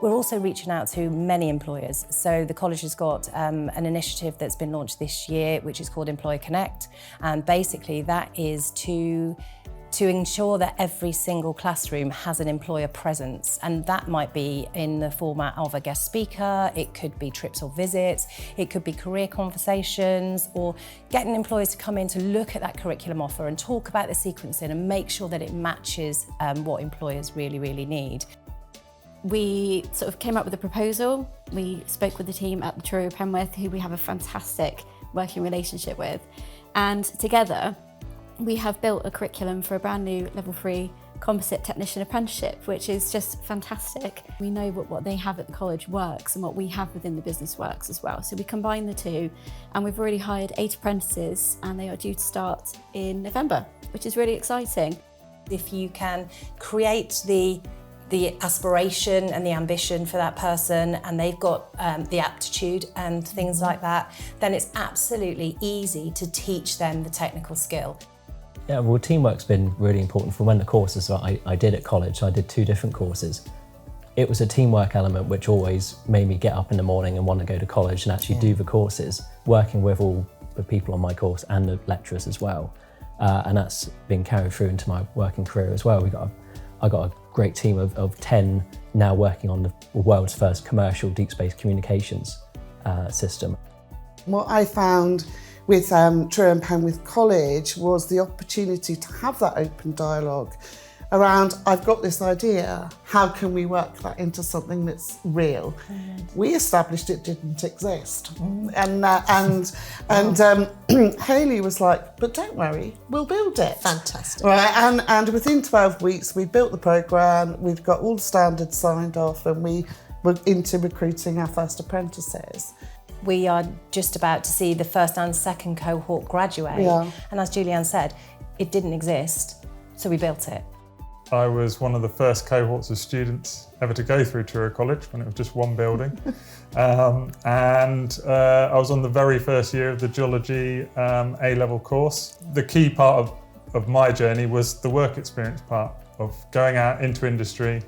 We're also reaching out to many employers. So the college has got an initiative that's been launched this year, which is called Employer Connect. And basically that is to ensure that every single classroom has an employer presence, and that might be in the format of a guest speaker, it could be trips or visits, it could be career conversations, or getting employers to come in to look at that curriculum offer and talk about the sequencing and make sure that it matches what employers really need. We sort of came up with a proposal. We spoke with the team at the Truro Penwith, who we have a fantastic working relationship with, and together we have built a curriculum for a brand new level 3 composite technician apprenticeship, which is just fantastic. We know what they have at the college works and what we have within the business works as well. So we combine the two, and we've already hired 8 apprentices, and they are due to start in November, which is really exciting. If you can create the aspiration and the ambition for that person, and they've got the aptitude and things like that, then it's absolutely easy to teach them the technical skill. Yeah, well, teamwork's been really important from when the courses that I did at college. I did 2 different courses. It was a teamwork element which always made me get up in the morning and want to go to college and actually do the courses, working with all the people on my course and the lecturers as well. And that's been carried through into my working career as well. I got a great team of 10 now working on the world's first commercial deep space communications system. What I found with Truro and Penwith College was the opportunity to have that open dialogue around, I've got this idea, how can we work that into something that's real? We established it didn't exist. And Hayley was like, but don't worry, we'll build it. Fantastic. Right, and within 12 weeks, we built the programme, we've got all the standards signed off, and we were into recruiting our first apprentices. We are just about to see the first and second cohort graduate. Yeah. And as Julianne said, it didn't exist, so we built it. I was one of the first cohorts of students ever to go through Truro College when it was just one building. I was on the very first year of the geology A-level course. The key part of my journey was the work experience part of going out into industry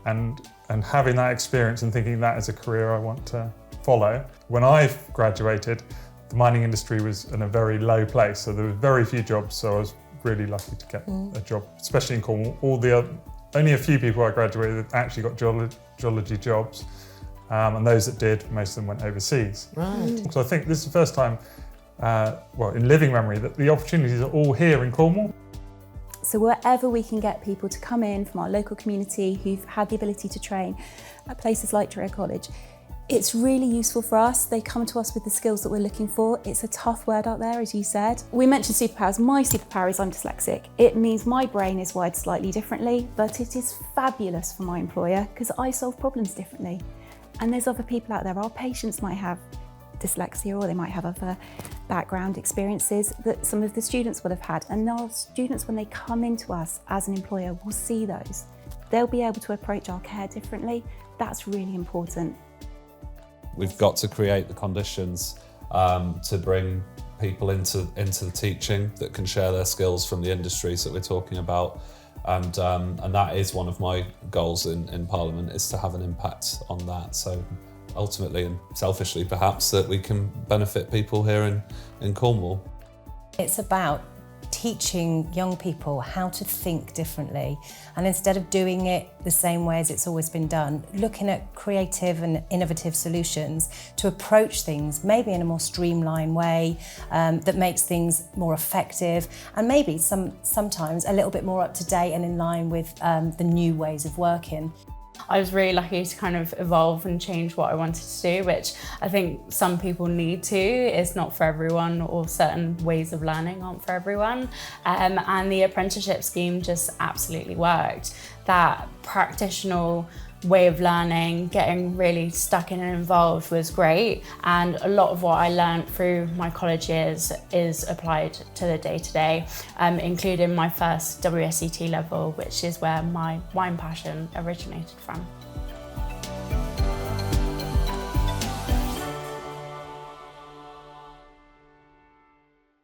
and having that experience and thinking that is a career I want to follow. When I graduated, the mining industry was in a very low place, so there were very few jobs, so I was really lucky to get a job, especially in Cornwall. Only a few people I graduated with actually got geology jobs, and those that did, most of them went overseas. Right. So I think this is the first time, in living memory, that the opportunities are all here in Cornwall. So wherever we can get people to come in from our local community who've had the ability to train at places like Truro College, it's really useful for us. They come to us with the skills that we're looking for. It's a tough word out there, as you said. We mentioned superpowers. My superpower is I'm dyslexic. It means my brain is wired slightly differently, but it is fabulous for my employer because I solve problems differently. And there's other people out there. Our patients might have dyslexia, or they might have other background experiences that some of the students would have had. And our students, when they come into us as an employer, will see those. They'll be able to approach our care differently. That's really important. We've got to create the conditions to bring people into the teaching that can share their skills from the industries that we're talking about. And that is one of my goals in Parliament, is to have an impact on that. So ultimately, and selfishly perhaps, that we can benefit people here in Cornwall. It's about teaching young people how to think differently, and instead of doing it the same way as it's always been done, looking at creative and innovative solutions to approach things maybe in a more streamlined way that makes things more effective, and maybe sometimes a little bit more up to date and in line with the new ways of working. I was really lucky to kind of evolve and change what I wanted to do, which I think some people need to. It's not for everyone, or certain ways of learning aren't for everyone. And the apprenticeship scheme just absolutely worked. That practitioner way of learning, getting really stuck in and involved was great. And a lot of what I learned through my college years is applied to the day-to-day, including my first WSET level, which is where my wine passion originated from.